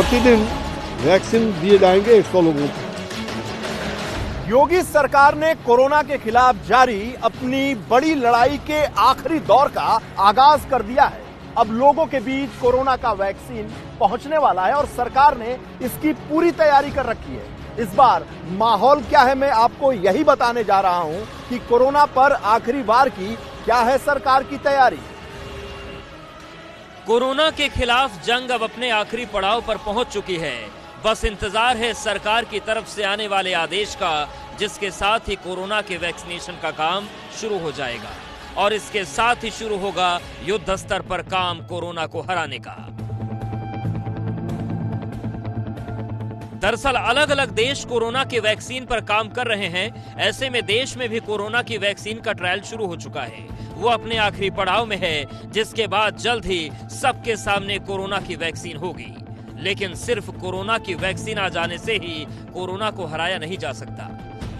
प्रतिदिन वैक्सीन दिए जाएंगे 100 लोगों को। योगी सरकार ने कोरोना के खिलाफ जारी अपनी बड़ी लड़ाई के आखिरी दौर का आगाज कर दिया है। अब लोगों के बीच कोरोना का वैक्सीन पहुंचने वाला है और सरकार ने इसकी पूरी तैयारी कर रखी है। इस बार माहौल क्या है, मैं आपको यही बताने जा रहा हूं कि कोरोना पर आखिरी बार की क्या है सरकार की तैयारी। कोरोना के खिलाफ जंग अब अपने आखिरी पड़ाव पर पहुंच चुकी है। बस इंतजार है सरकार की तरफ से आने वाले आदेश का, जिसके साथ ही कोरोना के वैक्सीनेशन का काम शुरू हो जाएगा और इसके साथ ही शुरू होगा युद्ध स्तर पर काम कोरोना को हराने का। दरअसल अलग अलग देश कोरोना के वैक्सीन पर काम कर रहे हैं। ऐसे में देश में भी कोरोना की वैक्सीन का ट्रायल शुरू हो चुका है। वो अपने आखिरी पड़ाव में है, जिसके बाद जल्द ही सबके सामने कोरोना की वैक्सीन होगी। लेकिन सिर्फ कोरोना की वैक्सीन आ जाने से ही कोरोना को हराया नहीं जा सकता,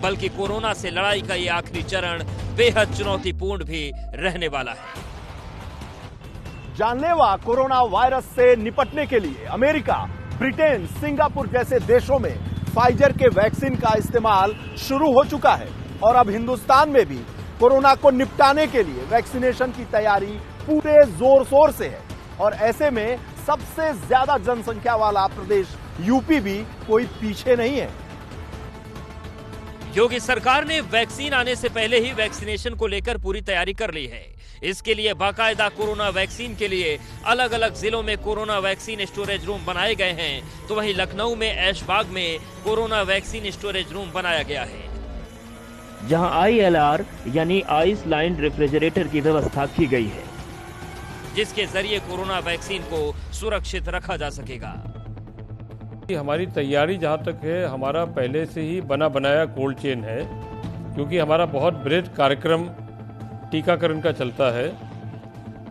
बल्कि कोरोना से लड़ाई का ये आखिरी चरण बेहद चुनौतीपूर्ण भी रहने वाला है। जानलेवा कोरोना वायरस से निपटने के लिए अमेरिका, ब्रिटेन, सिंगापुर जैसे देशों में फाइजर के वैक्सीन का इस्तेमाल शुरू हो चुका है और अब हिंदुस्तान में भी कोरोना को निपटाने के लिए वैक्सीनेशन की तैयारी पूरे जोर शोर से है। और ऐसे में सबसे ज्यादा जनसंख्या वाला प्रदेश यूपी भी कोई पीछे नहीं है। योगी सरकार ने वैक्सीन आने से पहले ही वैक्सीनेशन को लेकर पूरी तैयारी कर ली है। इसके लिए बाकायदा कोरोना वैक्सीन के लिए अलग अलग जिलों में कोरोना वैक्सीन स्टोरेज रूम बनाए गए हैं, तो वहीं लखनऊ में ऐशबाग में कोरोना वैक्सीन स्टोरेज रूम बनाया गया है, जहां ILR यानी आइस लाइन रेफ्रिजरेटर की व्यवस्था की गई है, जिसके जरिए कोरोना वैक्सीन को सुरक्षित रखा जा सकेगा। हमारी तैयारी जहां तक है, हमारा पहले से ही बना बनाया कोल्ड चेन है, क्योंकि हमारा बहुत बृहद कार्यक्रम टीकाकरण का चलता है।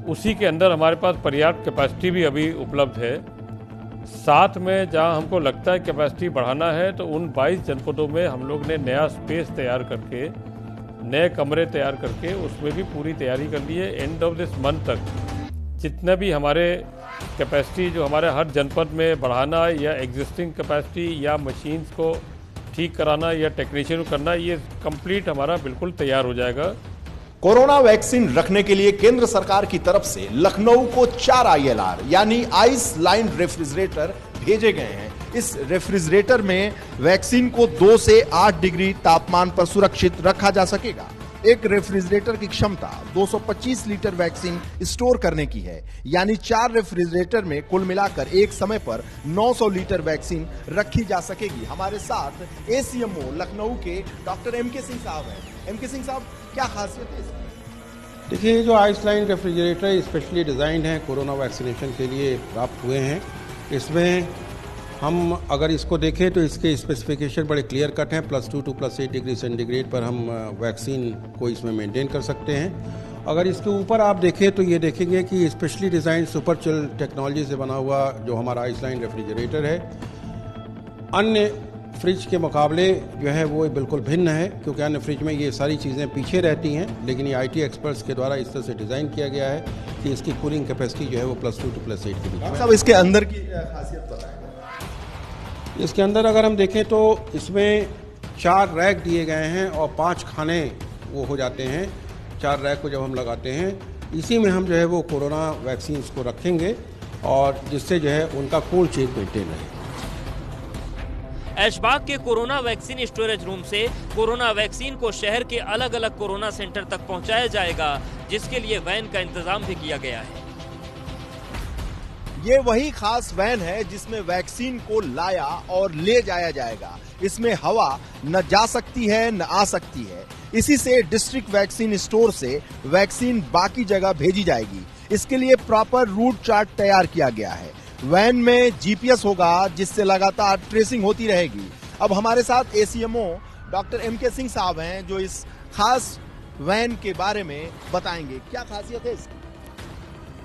उसी के अंदर हमारे पास पर्याप्त कैपेसिटी भी अभी उपलब्ध है। साथ में जहां हमको लगता है कैपेसिटी बढ़ाना है, तो उन 22 जनपदों में हम लोग ने नया स्पेस तैयार करके, नए कमरे तैयार करके उसमें भी पूरी तैयारी कर ली है। एंड ऑफ दिस मंथ तक जितने भी हमारे कैपेसिटी जो हमारे हर जनपद में बढ़ाना या एग्जिस्टिंग कैपेसिटी या मशीन्स को ठीक कराना या टेक्नीशियन को करना, ये कंप्लीट हमारा बिल्कुल तैयार हो जाएगा। कोरोना वैक्सीन रखने के लिए केंद्र सरकार की तरफ से लखनऊ को 4 ILR यानी आइस लाइन रेफ्रिजरेटर भेजे गए हैं। इस रेफ्रिजरेटर में वैक्सीन को 2 से 8 डिग्री तापमान पर सुरक्षित रखा जा सकेगा। एक रेफ्रिजरेटर की क्षमता 225 लीटर वैक्सीन स्टोर करने की है, यानी 4 रेफ्रिजरेटर में कुल मिलाकर एक समय पर 900 लीटर वैक्सीन रखी जा सकेगी। हमारे साथ ACMO लखनऊ के डॉक्टर MK सिंह साहब हैं। MK सिंह साहब, क्या खासियत है इसकी? देखिए, ये जो ice line refrigerator specially designed है कोरोना वैक्सीनेशन के लिए प्राप्त हुए हैं। इसमें हम अगर इसको देखें तो इसके स्पेसिफिकेशन बड़े क्लियर कट हैं। +2 to +8 डिग्री सेंटीग्रेड पर हम वैक्सीन को इसमें मेंटेन कर सकते हैं। अगर इसके ऊपर आप देखें तो ये देखेंगे कि specially design super chill technology से बना हुआ जो हमारा आइस लाइन रेफ्रिजरेटर है, अन्य फ्रिज के मुकाबले जो है वो बिल्कुल भिन्न है, क्योंकि अन्य फ्रिज में ये सारी चीज़ें पीछे रहती हैं, लेकिन ये IT एक्सपर्ट्स के द्वारा इस तरह से डिज़ाइन किया गया है कि इसकी कूलिंग कैपेसिटी जो है वो +2 to +8 के बीच में। इसके अंदर की खासियत बताएं। इसके अंदर अगर हम देखें तो इसमें 4 रैक दिए गए हैं और 5 खाने वो हो जाते हैं। 4 रैक को जब हम लगाते हैं, इसी में हम जो है वो कोरोना वैक्सीन को रखेंगे और जिससे जो है उनका कोल्ड चेन मेंटेन रहे। ऐशबाग के कोरोना वैक्सीन स्टोरेज रूम से कोरोना वैक्सीन को शहर के अलग अलग कोरोना सेंटर तक पहुंचाया जाएगा, जिसके लिए वैन का इंतजाम भी किया गया है। ये वही खास वैन है जिसमें वैक्सीन को लाया और ले जाया जाएगा। इसमें हवा न जा सकती है न आ सकती है। इसी से डिस्ट्रिक्ट वैक्सीन स्टोर से वैक्सीन बाकी जगह भेजी जाएगी। इसके लिए प्रॉपर रूट चार्ट तैयार किया गया है। वैन में GPS होगा, जिससे लगातार ट्रेसिंग होती रहेगी। अब हमारे साथ ACMO डॉक्टर MK सिंह साहब हैं, जो इस खास वैन के बारे में बताएंगे। क्या खासियत है इसकी?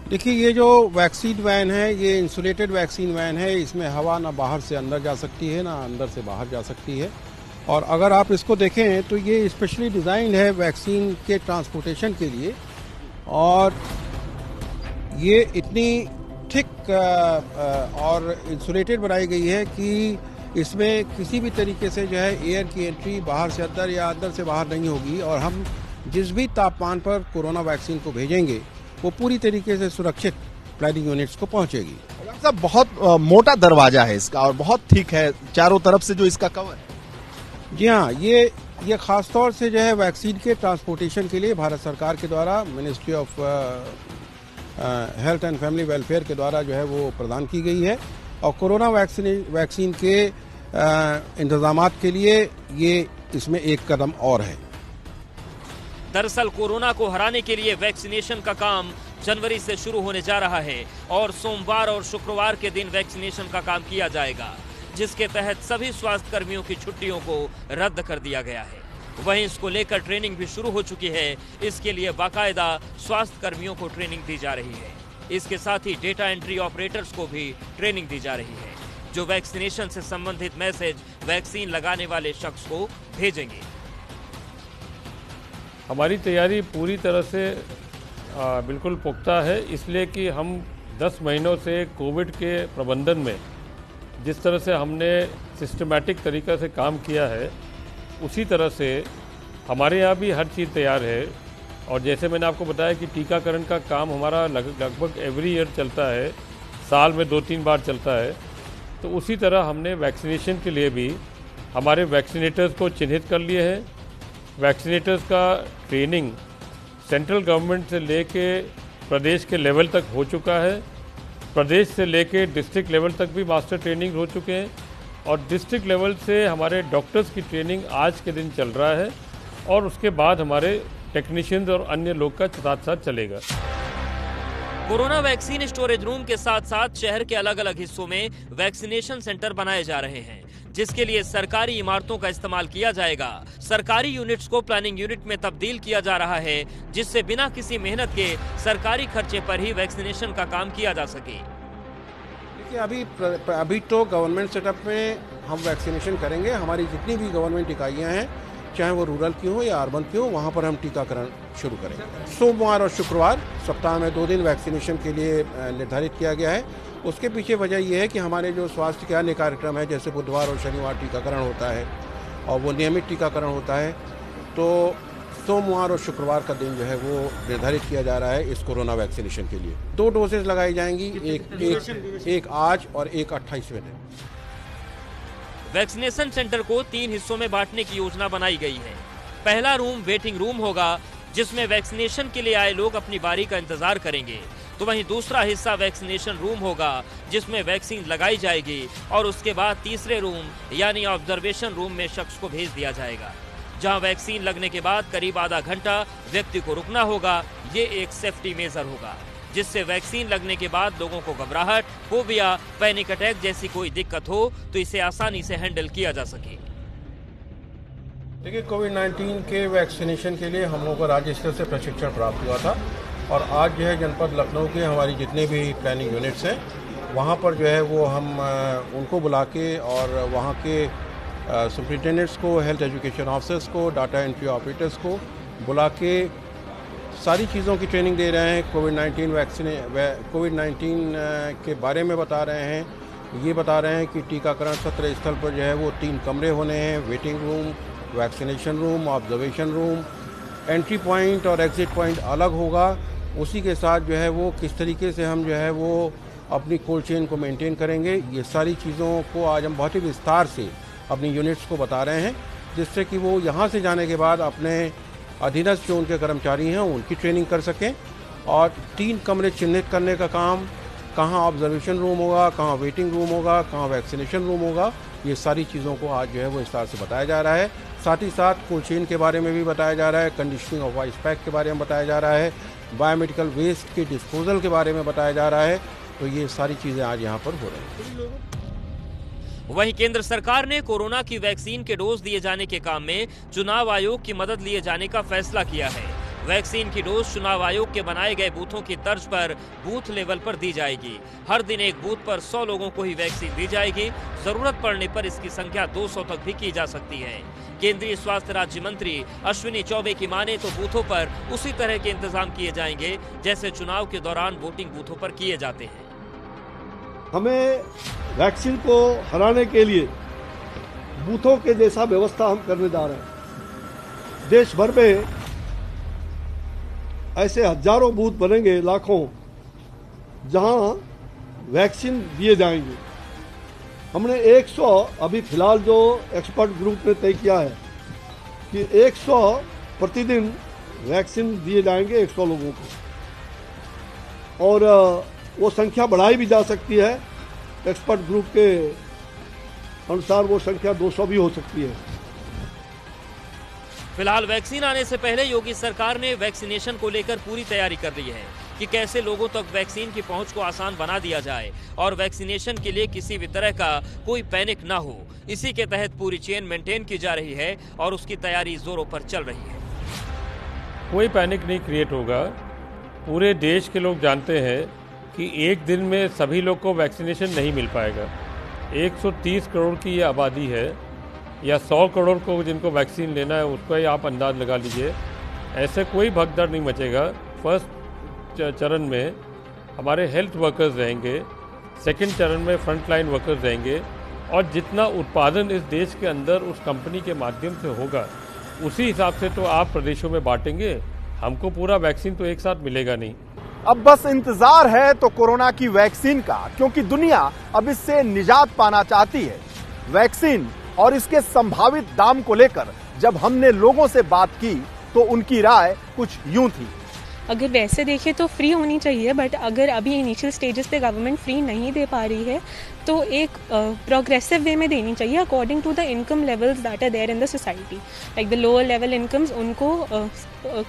देखिए, ये जो वैक्सीन वैन है, ये इंसुलेटेड वैक्सीन वैन है। इसमें हवा ना बाहर से अंदर जा सकती है, ना अंदर से बाहर जा सकती है। और अगर आप इसको देखें तो ये स्पेशली डिज़ाइन है वैक्सीन के ट्रांसपोर्टेशन के लिए। और ये इतनी थिक और इंसुलेटेड बनाई गई है कि इसमें किसी भी तरीके से जो है एयर की एंट्री बाहर से अंदर या अंदर से बाहर नहीं होगी, और हम जिस भी तापमान पर कोरोना वैक्सीन को भेजेंगे वो पूरी तरीके से सुरक्षित प्लानिंग यूनिट्स को पहुंचेगी। डॉक्टर साहब, बहुत मोटा दरवाजा है इसका और बहुत थिक है चारों तरफ से जो इसका कवर है। जी हाँ, ये खास तौर से जो है वैक्सीन के ट्रांसपोर्टेशन के लिए भारत सरकार के द्वारा ministry of health and family welfare के द्वारा जो है वो प्रदान की गई है, और कोरोना वैक्सीन के इंतजामात के लिए ये इसमें एक कदम और है। दरअसल कोरोना को हराने के लिए वैक्सीनेशन का काम जनवरी से शुरू होने जा रहा है और सोमवार और शुक्रवार के दिन वैक्सीनेशन का काम किया जाएगा, जिसके तहत सभी स्वास्थ्य कर्मियों की छुट्टियों को रद्द कर दिया गया है। वहीं इसको लेकर ट्रेनिंग भी शुरू हो चुकी है। इसके लिए बाकायदा स्वास्थ्य कर्मियों को ट्रेनिंग दी जा रही है। इसके साथ ही डेटा एंट्री ऑपरेटर्स को भी ट्रेनिंग दी जा रही है, जो वैक्सीनेशन से संबंधित मैसेज वैक्सीन लगाने वाले शख्स को भेजेंगे। हमारी तैयारी पूरी तरह से बिल्कुल पुख्ता है, इसलिए कि हम 10 महीनों से कोविड के प्रबंधन में जिस तरह से हमने सिस्टमैटिक तरीक़ा से काम किया है, उसी तरह से हमारे यहाँ भी हर चीज़ तैयार है। और जैसे मैंने आपको बताया कि टीकाकरण का काम हमारा लगभग एवरी ईयर चलता है, साल में 2-3 बार चलता है, तो उसी तरह हमने वैक्सीनेशन के लिए भी हमारे वैक्सीनेटर्स को चिन्हित कर लिए हैं। वैक्सीनेटर्स का ट्रेनिंग सेंट्रल गवर्नमेंट से लेके प्रदेश के लेवल तक हो चुका है, प्रदेश से लेके डिस्ट्रिक्ट लेवल तक भी मास्टर ट्रेनिंग हो चुके हैं, और डिस्ट्रिक्ट लेवल से हमारे डॉक्टर्स की ट्रेनिंग आज के दिन चल रहा है, और उसके बाद हमारे टेक्नीशियंस और अन्य लोग का साथ साथ चलेगा। कोरोना वैक्सीन स्टोरेज रूम के साथ साथ शहर के अलग अलग हिस्सों में वैक्सीनेशन सेंटर बनाए जा रहे हैं, जिसके लिए सरकारी इमारतों का इस्तेमाल किया जाएगा। सरकारी यूनिट्स को प्लानिंग यूनिट में तब्दील किया जा रहा है, जिससे बिना किसी मेहनत के सरकारी खर्चे पर ही वैक्सीनेशन का काम किया जा सके। देखिए, अभी तो गवर्नमेंट सेटअप में हम वैक्सीनेशन करेंगे। हमारी जितनी भी गवर्नमेंट इकाइयाँ हैं, चाहे वो रूरल की हो या अर्बन की हो, वहाँ पर हम टीकाकरण शुरू करेंगे। सोमवार और शुक्रवार सप्ताह में 2 दिन वैक्सीनेशन के लिए निर्धारित किया गया है। उसके पीछे वजह यह है कि हमारे जो स्वास्थ्य के अन्य कार्यक्रम है, जैसे बुधवार और शनिवार टीकाकरण होता है और वो नियमित टीकाकरण होता है, तो सोमवार और शुक्रवार का दिन जो है वो निर्धारित किया जा रहा है इस कोरोना वैक्सीनेशन के लिए। 2 डोजेज लगाई जाएंगी, एक आज और एक 28वें दिन। वैक्सीनेशन सेंटर को 3 हिस्सों में बांटने की योजना बनाई गई है। पहला रूम वेटिंग रूम होगा, जिसमें वैक्सीनेशन के लिए आए लोग अपनी बारी का इंतजार करेंगे। तो वहीं दूसरा हिस्सा वैक्सीनेशन रूम होगा, जिसमें वैक्सीन लगाई जाएगी, और उसके बाद तीसरे रूम यानी ऑब्जर्वेशन रूम में शख्स को भेज दिया जाएगा, जहां वैक्सीन लगने के बाद करीब आधा घंटा व्यक्ति को रुकना होगा। ये एक सेफ्टी मेजर होगा, जिससे वैक्सीन लगने के बाद लोगों को घबराहट, फोबिया, पैनिक अटैक जैसी कोई दिक्कत हो तो इसे आसानी से हैंडल किया जा सके। देखिए, कोविड-19 के वैक्सीनेशन के लिए हम लोगों को राज्य स्तर से प्रशिक्षण प्राप्त हुआ था, और आज जो है जनपद लखनऊ के हमारी जितने भी प्लानिंग यूनिट्स हैं, वहाँ पर जो है वो हम उनको बुला के और वहाँ के सुपरिटेंडेंट्स को, हेल्थ एजुकेशन ऑफिसर्स को, डाटा एंट्री ऑपरेटर्स को बुला के सारी चीज़ों की ट्रेनिंग दे रहे हैं। कोविड-19 के बारे में बता रहे हैं। ये बता रहे हैं कि टीकाकरण सत्र स्थल पर जो है वो 3 कमरे होने हैं, waiting room, vaccination room, observation room, entry point और एग्जिट पॉइंट अलग होगा। उसी के साथ जो है वो किस तरीके से हम जो है वो अपनी कोल्ड चेन को मेंटेन करेंगे, ये सारी चीज़ों को आज हम बहुत ही विस्तार से अपनी यूनिट्स को बता रहे हैं, जिससे कि वो यहाँ से जाने के बाद अपने अधीनस्थ जो उनके कर्मचारी हैं उनकी ट्रेनिंग कर सकें। और 3 कमरे चिन्हित करने का काम, कहाँ ऑब्जर्वेशन रूम होगा, कहाँ वेटिंग रूम होगा, कहाँ वैक्सीनेशन रूम होगा, ये सारी चीज़ों को आज जो है वो विस्तार से बताया जा रहा है। साथ ही साथ कोल्ड चेन के बारे में भी बताया जा रहा है, कंडीशनिंग ऑफ आइस पैक के बारे में बताया जा रहा है, बायोमेडिकल वेस्ट के डिस्पोजल के बारे में बताया जा रहा है। तो ये सारी चीज़ें आज यहाँ पर हो रही हैं। वहीं केंद्र सरकार ने कोरोना की वैक्सीन के डोज दिए जाने के काम में चुनाव आयोग की मदद लिए जाने का फैसला किया है। वैक्सीन की डोज चुनाव आयोग के बनाए गए बूथों की तर्ज पर बूथ लेवल पर दी जाएगी। हर दिन एक बूथ पर 100 लोगों को ही वैक्सीन दी जाएगी। जरूरत पड़ने पर इसकी संख्या 200 तक भी की जा सकती है। केंद्रीय स्वास्थ्य राज्य मंत्री अश्विनी चौबे की माने तो बूथों पर उसी तरह के इंतजाम किए जाएंगे जैसे चुनाव के दौरान वोटिंग बूथों पर किए जाते हैं। हमें वैक्सीन को हराने के लिए बूथों के जैसा व्यवस्था हम करने जा रहे हैं। देश भर में ऐसे हजारों बूथ बनेंगे, लाखों, जहां वैक्सीन दिए जाएंगे। हमने 100 अभी फिलहाल जो एक्सपर्ट ग्रुप ने तय किया है कि 100 प्रतिदिन वैक्सीन दिए जाएंगे 100 लोगों को, और वो संख्या बढ़ाई भी जा सकती है। एक्सपर्ट ग्रुप के अनुसार वो संख्या 200 भी हो सकती है। फिलहाल वैक्सीन आने से पहले योगी सरकार ने वैक्सीनेशन को लेकर पूरी तैयारी कर ली है कि कैसे लोगों तक वैक्सीन की पहुंच को आसान बना दिया जाए और वैक्सीनेशन के लिए किसी भी तरह का कोई पैनिक ना हो। इसी के तहत पूरी चेन मेंटेन की जा रही है और उसकी तैयारी जोरों पर चल रही है। कोई पैनिक नहीं क्रिएट होगा। पूरे देश के लोग जानते हैं कि एक दिन में सभी लोग को वैक्सीनेशन नहीं मिल पाएगा। 130 करोड़ की ये आबादी है, या 100 करोड़ को जिनको वैक्सीन लेना है उसका ही आप अंदाज लगा लीजिए। ऐसे कोई भगदड़ नहीं मचेगा। फर्स्ट चरण में हमारे हेल्थ वर्कर्स रहेंगे, सेकंड चरण में फ्रंट लाइन वर्कर्स रहेंगे, और जितना उत्पादन इस देश के अंदर उस कंपनी के माध्यम से होगा उसी हिसाब से तो आप प्रदेशों में बांटेंगे। हमको पूरा वैक्सीन तो एक साथ मिलेगा नहीं। अब बस इंतजार है तो कोरोना की वैक्सीन का, क्योंकि दुनिया अब इससे निजात पाना चाहती है। वैक्सीन और इसके संभावित दाम को लेकर जब हमने लोगों से बात की तो उनकी राय कुछ यूं थी। अगर वैसे देखें तो फ्री होनी चाहिए, बट अगर अभी इनिशियल स्टेजेस पे गवर्नमेंट फ्री नहीं दे पा रही है तो एक प्रोग्रेसिव वे में देनी चाहिए according to the income levels that are there in the society. Like the lower level incomes उनको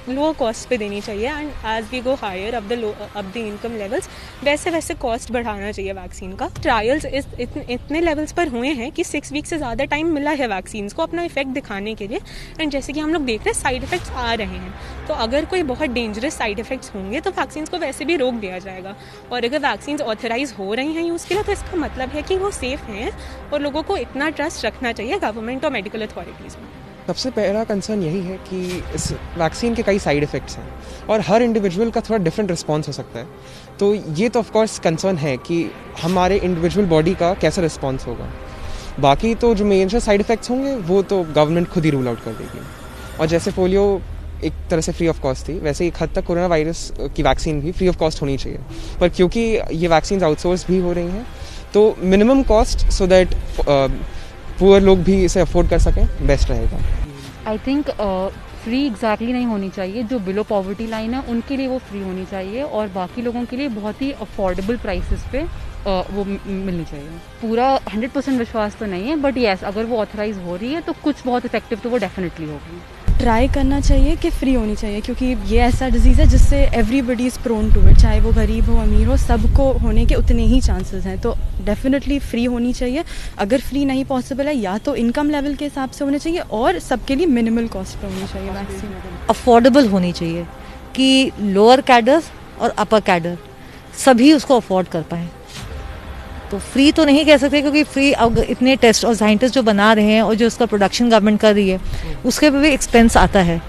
लोअर कॉस्ट पे देनी चाहिए, and as we go higher up the income levels वैसे वैसे कॉस्ट बढ़ाना चाहिए वैक्सीन का। ट्रायल्स इतने लेवल्स पर हुए हैं कि 6 वीक से ज़्यादा टाइम मिला है वैक्सीन को अपना इफेक्ट दिखाने के लिए, एंड जैसे कि हम लोग देख रहे हैं साइड इफेक्ट्स आ रहे हैं। तो अगर कोई बहुत डेंजरस साइड इफेक्ट्स होंगे तो वैक्सीन को वैसे भी रोक दिया जाएगा, और अगर वैक्सीन ऑथराइज हो रही हैं यूज़ के लिए तो इसका मतलब है कि वो सेफ हैं, और लोगों को इतना ट्रस्ट रखना चाहिए गवर्नमेंट और मेडिकल अथॉरिटीज़ में। सबसे पहला कंसर्न यही है कि इस वैक्सीन के कई साइड इफ़ेक्ट्स हैं और हर इंडिविजुअल का थोड़ा डिफरेंट रिस्पॉन्स हो सकता है। तो ये तो ऑफ कोर्स कंसर्न है कि हमारे इंडिविजुअल बॉडी का कैसा रिस्पॉन्स होगा। बाकी तो जो मेजर साइड इफ़ेक्ट्स होंगे वो तो गवर्नमेंट खुद ही रूल आउट कर देगी। और जैसे पोलियो एक तरह से फ्री ऑफ कॉस्ट थी, वैसे एक हद तक कोरोना वायरस की वैक्सीन भी फ्री ऑफ कॉस्ट होनी चाहिए। पर क्योंकि ये वैक्सीन आउटसोर्स भी हो रही हैं तो minimum cost so that poor लोग भी इसे अफोर्ड कर सकें बेस्ट रहेगा। आई थिंक फ्री एग्जैक्टली नहीं होनी चाहिए। जो बिलो पॉवर्टी लाइन है उनके लिए वो फ्री होनी चाहिए, और बाकी लोगों के लिए बहुत ही अफोर्डेबल प्राइसेस पे वो मिलनी चाहिए। पूरा 100% विश्वास तो नहीं है, बट येस अगर वो ऑथराइज हो रही है तो कुछ बहुत इफेक्टिव तो वो डेफिनेटली होगी। ट्राई करना चाहिए कि फ्री होनी चाहिए, क्योंकि ये ऐसा डिजीज़ है जिससे everybody is prone to it, चाहे वो गरीब हो अमीर हो, सबको होने के उतने ही चांसेस हैं। तो डेफिनेटली फ्री होनी चाहिए। अगर फ्री नहीं पॉसिबल है या तो इनकम लेवल के हिसाब से होने चाहिए, और सबके लिए मिनिमल कॉस्ट पे होनी चाहिए वैक्सीन। अफोर्डेबल होनी चाहिए कि लोअर कैडर्स और अपर कैडर सभी उसको अफोर्ड कर पाएँ। तो फ्री तो नहीं कह सकते, क्योंकि फ्री इतने टेस्ट और साइंटिस्ट जो बना रहे हैं और जो उसका प्रोडक्शन गवर्नमेंट कर रही है उसके पे भी एक्सपेंस आता है।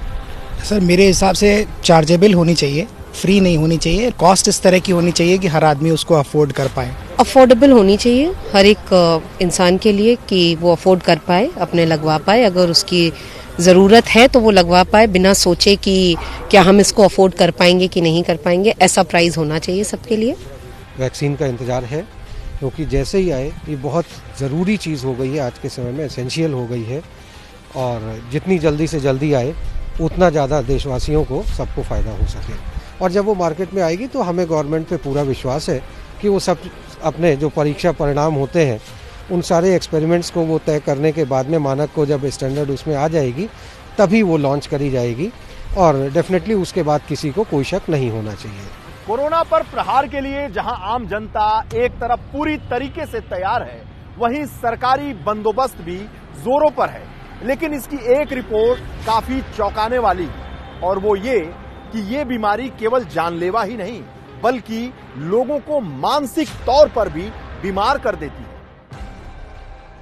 सर मेरे हिसाब से चार्जेबल होनी चाहिए, फ्री नहीं होनी चाहिए। कॉस्ट इस तरह की होनी चाहिए कि हर आदमी उसको अफोर्ड कर पाए। अफोर्डेबल होनी चाहिए हर एक इंसान के लिए कि वो अफोर्ड कर पाए, अपने लगवा पाए। अगर उसकी ज़रूरत है तो वो लगवा पाए बिना सोचे कि क्या हम इसको अफोर्ड कर पाएंगे कि नहीं कर पाएंगे। ऐसा प्राइस होना चाहिए सबके लिए। वैक्सीन का इंतज़ार है, क्योंकि जैसे ही आए ये बहुत ज़रूरी चीज़ हो गई है आज के समय में, एसेंशियल हो गई है, और जितनी जल्दी से जल्दी आए उतना ज़्यादा देशवासियों को सबको फ़ायदा हो सके। और जब वो मार्केट में आएगी तो हमें गवर्नमेंट पे पूरा विश्वास है कि वो सब अपने जो परीक्षा परिणाम होते हैं उन सारे एक्सपेरिमेंट्स को वो तय करने के बाद में मानक को जब स्टैंडर्ड उसमें आ जाएगी तभी वो लॉन्च करी जाएगी, और डेफिनेटली उसके बाद किसी को कोई शक नहीं होना चाहिए। कोरोना पर प्रहार के लिए जहां आम जनता एक तरफ पूरी तरीके से तैयार है, वहीं सरकारी बंदोबस्त भी जोरों पर है। लेकिन इसकी एक रिपोर्ट काफी चौंकाने वाली, और वो ये कि ये बीमारी केवल जानलेवा ही नहीं बल्कि लोगों को मानसिक तौर पर भी बीमार कर देती है।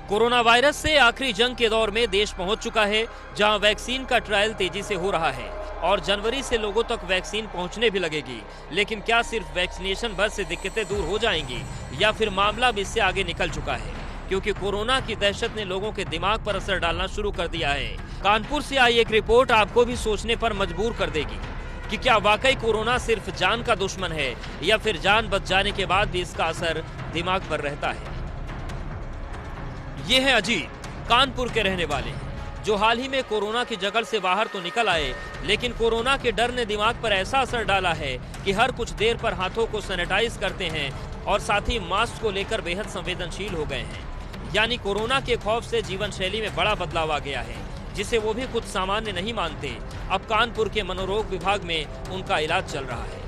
कोरोना वायरस से आखिरी जंग के दौर में देश पहुंच चुका है, जहां वैक्सीन का ट्रायल तेजी से हो रहा है और जनवरी से लोगों तक वैक्सीन पहुंचने भी लगेगी। लेकिन क्या सिर्फ वैक्सीनेशन भर से दिक्कतें दूर हो जाएंगी, या फिर मामला भी इससे आगे निकल चुका है, क्योंकि कोरोना की दहशत ने लोगों के दिमाग पर असर डालना शुरू कर दिया है। कानपुर से आई एक रिपोर्ट आपको भी सोचने पर मजबूर कर देगी कि क्या वाकई कोरोना सिर्फ जान का दुश्मन है या फिर जान बच जाने के बाद भी इसका असर दिमाग पर रहता है। ये है अजीत, कानपुर के रहने वाले हैं, जो हाल ही में कोरोना की जगड़ से बाहर तो निकल आए, लेकिन कोरोना के डर ने दिमाग पर ऐसा असर डाला है कि हर कुछ देर पर हाथों को सैनिटाइज करते हैं और साथ ही मास्क को लेकर बेहद संवेदनशील हो गए हैं। यानी कोरोना के खौफ से जीवन शैली में बड़ा बदलाव आ गया है, जिसे वो भी कुछ सामान्य नहीं मानते। अब कानपुर के मनोरोग विभाग में उनका इलाज चल रहा है।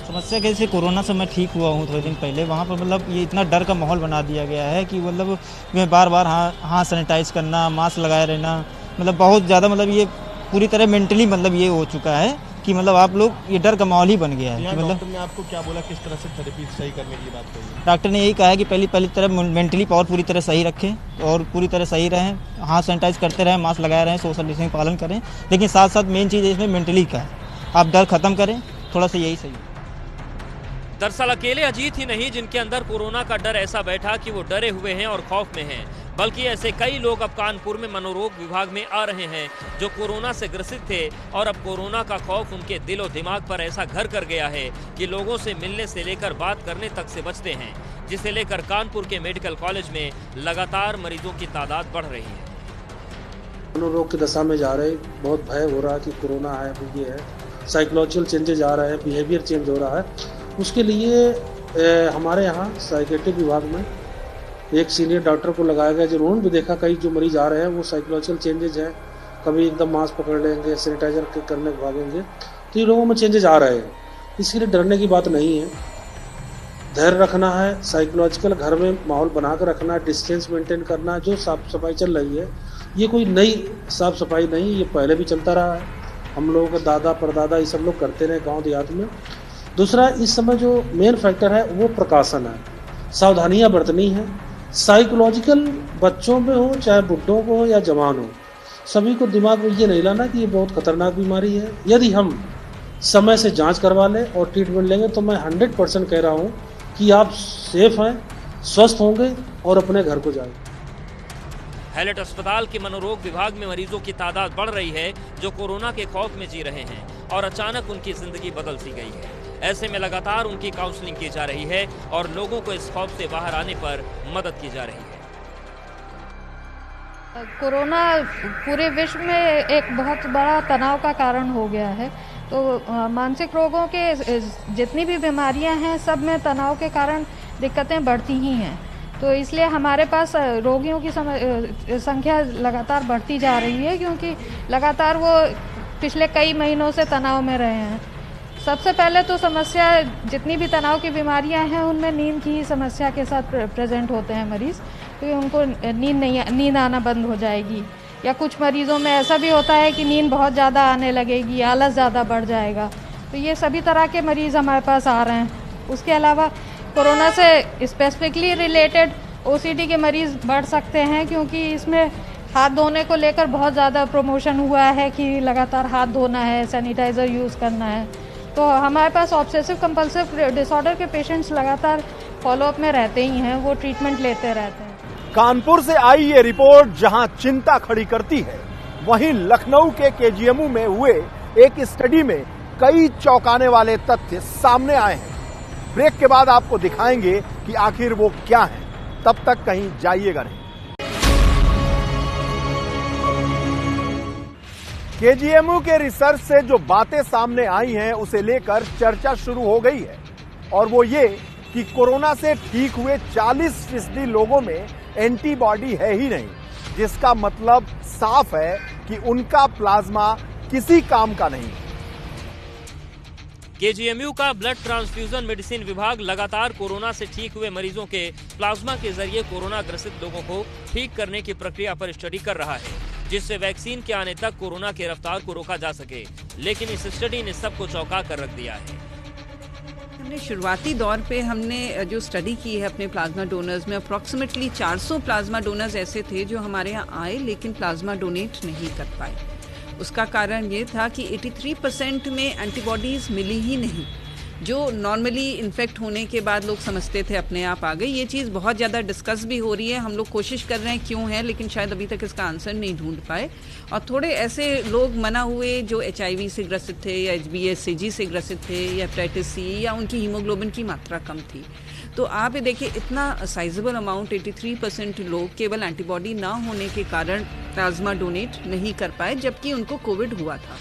समस्या कैसे, कोरोना से मैं ठीक हुआ हूँ थोड़े दिन पहले, वहाँ पर मतलब ये इतना डर का माहौल बना दिया गया है कि मतलब मैं बार बार हाथ सैनिटाइज करना, मास्क लगाए रहना, मतलब बहुत ज़्यादा मतलब ये पूरी तरह मेंटली मतलब ये हो चुका है कि मतलब आप लोग ये डर का माहौल ही बन गया है। मतलब डॉक्टर ने आपको क्या बोला, किस तरह से थेरेपी सही करने की बात कही? डॉक्टर ने यही कहा है कि पहली तरह मेंटली पावर पूरी तरह सही रखें और पूरी तरह सही रहें, हाथ सैनिटाइज करते रहें, मास्क लगाए रहें, सोशल डिस्टेंसिंग पालन करें, लेकिन साथ साथ मेन चीज़ इसमें मेंटली का है, आप डर खत्म करें, थोड़ा सा यही सही। दरअसल अकेले अजीत ही नहीं जिनके अंदर कोरोना का डर ऐसा बैठा कि वो डरे हुए हैं और खौफ में हैं, बल्कि ऐसे कई लोग अब कानपुर में मनोरोग विभाग में आ रहे हैं जो कोरोना से ग्रसित थे और अब कोरोना का खौफ उनके दिलो दिमाग पर ऐसा घर कर गया है कि लोगों से मिलने से लेकर बात करने तक से बचते हैं, जिसे लेकर कानपुर के मेडिकल कॉलेज में लगातार मरीजों की तादाद बढ़ रही है। मनोरोग की दशा में जा रहे, बहुत भय हो रहा है कि कोरोना है, ये है, साइकोलॉजिकल चेंजेज आ रहे हैं, बिहेवियर चेंज हो रहा है। उसके लिए हमारे यहाँ साइकेट्रिक विभाग में एक सीनियर डॉक्टर को लगाया गया, जो उन्होंने भी देखा कई जो मरीज आ रहे हैं वो साइकोलॉजिकल चेंजेज है, कभी एकदम मास्क पकड़ लेंगे, सैनिटाइजर करने भागेंगे, तो ये लोगों में चेंजेज आ रहे हैं। इसके लिए डरने की बात नहीं है, धैर्य रखना है, साइकोलॉजिकल घर में माहौल बना कर रखना, डिस्टेंस मेंटेन करना। जो साफ सफाई चल रही है ये कोई नई साफ सफाई नहीं, ये पहले भी चलता रहा है, हम लोगों के दादा परदादा ये सब लोग करते रहे गाँव देहात में। दूसरा, इस समय जो मेन फैक्टर है वो प्रकाशन है, सावधानियां बरतनी है। साइकोलॉजिकल बच्चों में हो चाहे बुढ़ों को हो या जवान हो, सभी को दिमाग में ये नहीं लाना कि ये बहुत खतरनाक बीमारी है। यदि हम समय से जांच करवा लें और ट्रीटमेंट लेंगे तो मैं 100% कह रहा हूँ कि आप सेफ हैं, स्वस्थ होंगे और अपने घर को जाएंगे। हैलेट अस्पताल के मनोरोग विभाग में मरीजों की तादाद बढ़ रही है जो कोरोना के खौफ में जी रहे हैं और अचानक उनकी जिंदगी बदल सी गई है। ऐसे में लगातार उनकी काउंसलिंग की जा रही है और लोगों को इस खौफ से बाहर आने पर मदद की जा रही है। कोरोना पूरे विश्व में एक बहुत बड़ा तनाव का कारण हो गया है, तो मानसिक रोगों के जितनी भी बीमारियां हैं सब में तनाव के कारण दिक्कतें बढ़ती ही हैं। तो इसलिए हमारे पास रोगियों की संख्या लगातार बढ़ती जा रही है, क्योंकि लगातार वो पिछले कई महीनों से तनाव में रहे हैं। सबसे पहले तो समस्या जितनी भी तनाव की बीमारियां हैं उनमें नींद की समस्या के साथ प्रेजेंट होते हैं मरीज़, क्योंकि उनको नींद आना बंद हो जाएगी, या कुछ मरीज़ों में ऐसा भी होता है कि नींद बहुत ज़्यादा आने लगेगी, आलस ज़्यादा बढ़ जाएगा। तो ये सभी तरह के मरीज़ हमारे पास आ रहे हैं। उसके अलावा कोरोना से स्पेसिफिकली रिलेटेड OCD के मरीज़ बढ़ सकते हैं, क्योंकि इसमें हाथ धोने को लेकर बहुत ज़्यादा प्रमोशन हुआ है कि लगातार हाथ धोना है, सैनिटाइज़र यूज़ करना है। तो हमारे पास ऑब्सेसिव कंपल्सिव डिसऑर्डर के पेशेंट्स लगातार फॉलोअप में रहते ही हैं, वो ट्रीटमेंट लेते रहते हैं। कानपुर से आई ये रिपोर्ट जहां चिंता खड़ी करती है, वहीं लखनऊ के KGMU में हुए एक स्टडी में कई चौंकाने वाले तथ्य सामने आए हैं। ब्रेक के बाद आपको दिखाएंगे कि आखिर वो क्या है। तब तक कहीं जाइएगा नहीं। KGMU के रिसर्च से जो बातें सामने आई हैं उसे लेकर चर्चा शुरू हो गई है, और वो ये कि कोरोना से ठीक हुए 40% लोगों में एंटीबॉडी है ही नहीं, जिसका मतलब साफ है कि उनका प्लाज्मा किसी काम का नहीं। KGMU का ब्लड ट्रांसफ्यूजन मेडिसिन विभाग लगातार कोरोना से ठीक हुए मरीजों के प्लाज्मा के जरिए कोरोना ग्रसित लोगों को ठीक करने की प्रक्रिया पर स्टडी कर रहा है, जिससे वैक्सीन के आने तक कोरोना की रफ्तार को रोका जा सके। लेकिन इस स्टडी ने सबको चौंका कर रख दिया है। हमने शुरुआती दौर पे हमने जो स्टडी की है अपने प्लाज्मा डोनर्स में, अप्रॉक्सीमेटली 400 प्लाज्मा डोनर्स ऐसे थे जो हमारे यहाँ आए लेकिन प्लाज्मा डोनेट नहीं कर पाए। उसका कारण ये था कि 83% में एंटीबॉडीज़ मिली ही नहीं। जो नॉर्मली इन्फेक्ट होने के बाद लोग समझते थे अपने आप आ गई। ये चीज़ बहुत ज़्यादा डिस्कस भी हो रही है, हम लोग कोशिश कर रहे हैं क्यों है, लेकिन शायद अभी तक इसका आंसर नहीं ढूंढ पाए। और थोड़े ऐसे लोग मना हुए जो HIV से ग्रसित थे या HBsAg से ग्रसित थे या हेपेटाइटिस C या उनकी हीमोग्लोबिन की मात्रा कम थी। तो आप ये देखिए इतना साइजेबल अमाउंट 83% लोग केवल एंटीबॉडी ना होने के कारण प्लाज्मा डोनेट नहीं कर पाए, जबकि उनको कोविड हुआ था।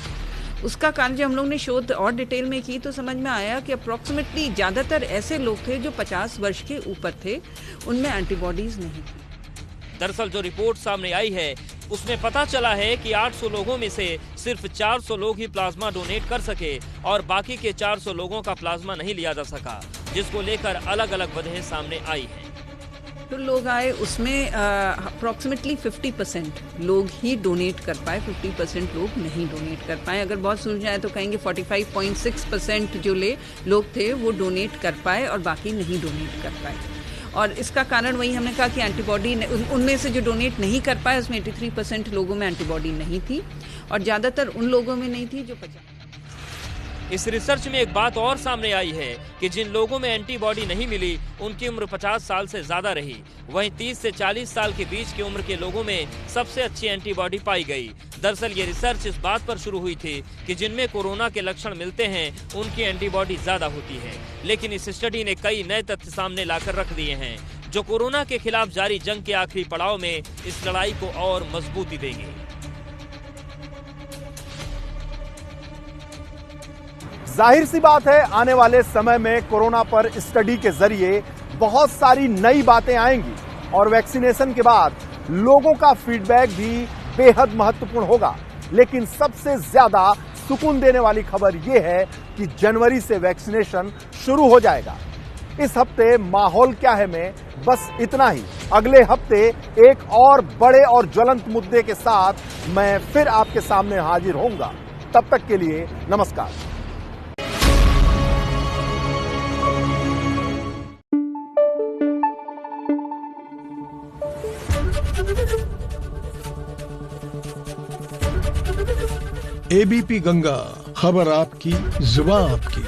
उसका कारण जब हम लोग ने शोध और डिटेल में की तो समझ में आया कि अप्रॉक्सीमेटली ज़्यादातर ऐसे लोग थे जो 50 वर्ष के ऊपर थे, उनमें एंटीबॉडीज नहीं थी। दरअसल जो रिपोर्ट सामने आई है उसमें पता चला है कि 800 लोगों में से सिर्फ 400 लोग ही प्लाज्मा डोनेट कर सके और बाकी के 400 लोगों का प्लाज्मा नहीं लिया जा सका, जिसको लेकर अलग अलग वजहें सामने आई हैं। तो लोग आए उसमें अप्रॉक्सीमेटली 50% लोग ही डोनेट कर पाए, 50% लोग नहीं डोनेट कर पाए। अगर बहुत सुन जाए तो कहेंगे 45.6% जो लोग थे वो डोनेट कर पाए और बाकी नहीं डोनेट कर पाए। और इसका कारण वही हमने कहा कि एंटीबॉडी उनमें से जो डोनेट नहीं कर पाए उसमें 83% लोगों में एंटीबॉडी नहीं थी और ज़्यादातर उन लोगों में नहीं थी जो 50। इस रिसर्च में एक बात और सामने आई है कि जिन लोगों में एंटीबॉडी नहीं मिली उनकी उम्र 50 साल से ज्यादा रही, वहीं 30 से 40 साल के बीच की उम्र के लोगों में सबसे अच्छी एंटीबॉडी पाई गई। दरअसल ये रिसर्च इस बात पर शुरू हुई थी कि जिनमें कोरोना के लक्षण मिलते हैं उनकी एंटीबॉडी ज्यादा होती है, लेकिन इस स्टडी ने कई नए तथ्य सामने लाकर रख दिए हैं जो कोरोना के खिलाफ जारी जंग के आखिरी पड़ाव में इस लड़ाई को और मजबूती देंगे। जाहिर सी बात है आने वाले समय में कोरोना पर स्टडी के जरिए बहुत सारी नई बातें आएंगी और वैक्सीनेशन के बाद लोगों का फीडबैक भी बेहद महत्वपूर्ण होगा। लेकिन सबसे ज्यादा सुकून देने वाली खबर यह है कि जनवरी से वैक्सीनेशन शुरू हो जाएगा। इस हफ्ते माहौल क्या है में बस इतना ही। अगले हफ्ते एक और बड़े और ज्वलंत मुद्दे के साथ मैं फिर आपके सामने हाजिर होऊंगा। तब तक के लिए नमस्कार। एबीपी गंगा, खबर आपकी, जुबान आपकी।